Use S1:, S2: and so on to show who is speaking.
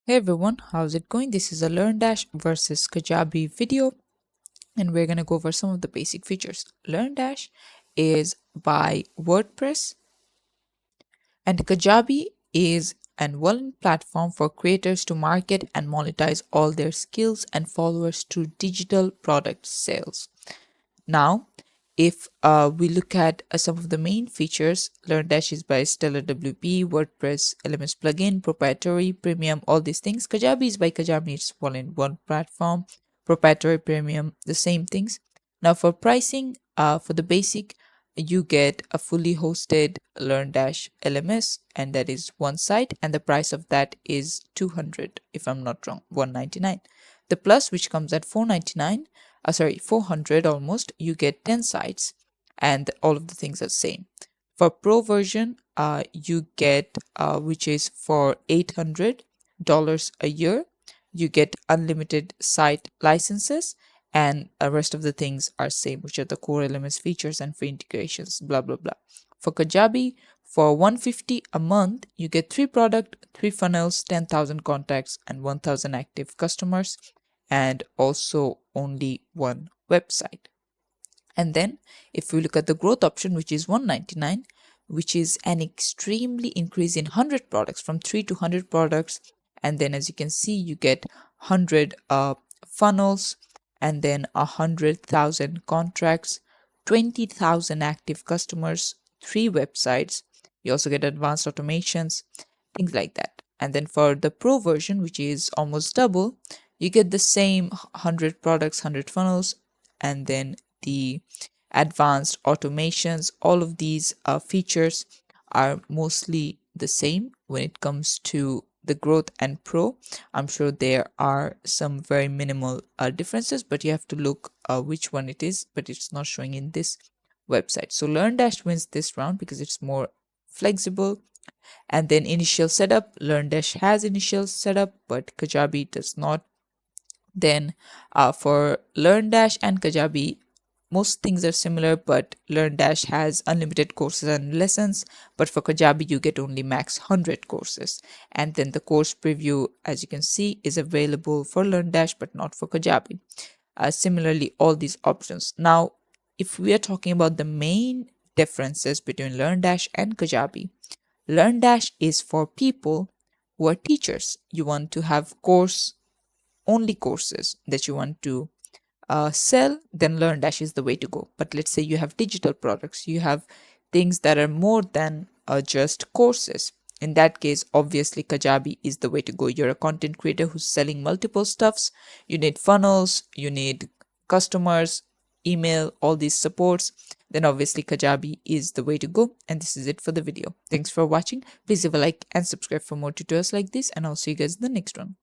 S1: Hey everyone, how's it going? This is a Learndash versus Kajabi video, and we're going to go over some of the basic features. Learndash is by WordPress, and Kajabi is an well-known platform for creators to market and monetize all their skills and followers through digital product sales. Now, if we look at some of the main features, Learndash is by Stellar WP, WordPress, LMS plugin, proprietary, premium, all these things. Kajabi is by Kajabi, it's all in one platform, proprietary, premium, the same things. Now, for pricing, for the basic, you get a fully hosted Learndash LMS, and that is one site, and the price of that is 200, if I'm not wrong, 199. The plus, which comes at 499, 400 almost, you get 10 sites and all of the things are the same. For pro version, you get which is for $800 a year, you get unlimited site licenses, and the rest of the things are same, which are the core LMS features and free integrations, blah blah blah. For Kajabi, for 150 a month, you get 3 product, 3 funnels, 10,000 contacts, and 1,000 active customers, and also only one website. And then if we look at the growth option, which is 199, which is an extremely increase in 100 products, from 3 to 100 products. And then as you can see, you get 100 funnels, and then 100,000 contracts, 20,000 active customers, 3 websites. You also get advanced automations, things like that. And then for the pro version, which is almost double, you get the same 100 products, 100 funnels, and then the advanced automations. All of these features are mostly the same when it comes to the growth and pro. I'm sure there are some very minimal differences, but you have to look which one it is, but it's not showing in this website. So Learndash wins this round because it's more flexible. And then initial setup, Learndash has initial setup, but Kajabi does not. Then for Learndash and Kajabi, most things are similar, but Learndash has unlimited courses and lessons, but for Kajabi you get only max 100 courses. And then the course preview, as you can see, is available for Learndash but not for Kajabi. Similarly, all these options. Now, if we are talking about the main differences between Learndash and Kajabi, Learndash is for people who are teachers. You want to have only courses that you want to sell, then Learndash is the way to go. But let's say you have digital products, you have things that are more than just courses. In that case, obviously, Kajabi is the way to go. You're a content creator who's selling multiple stuffs. You need funnels, you need customers, email, all these supports. Then obviously Kajabi is the way to go. And this is it for the video. Thanks for watching. Please leave a like and subscribe for more tutorials like this, and I'll see you guys in the next one.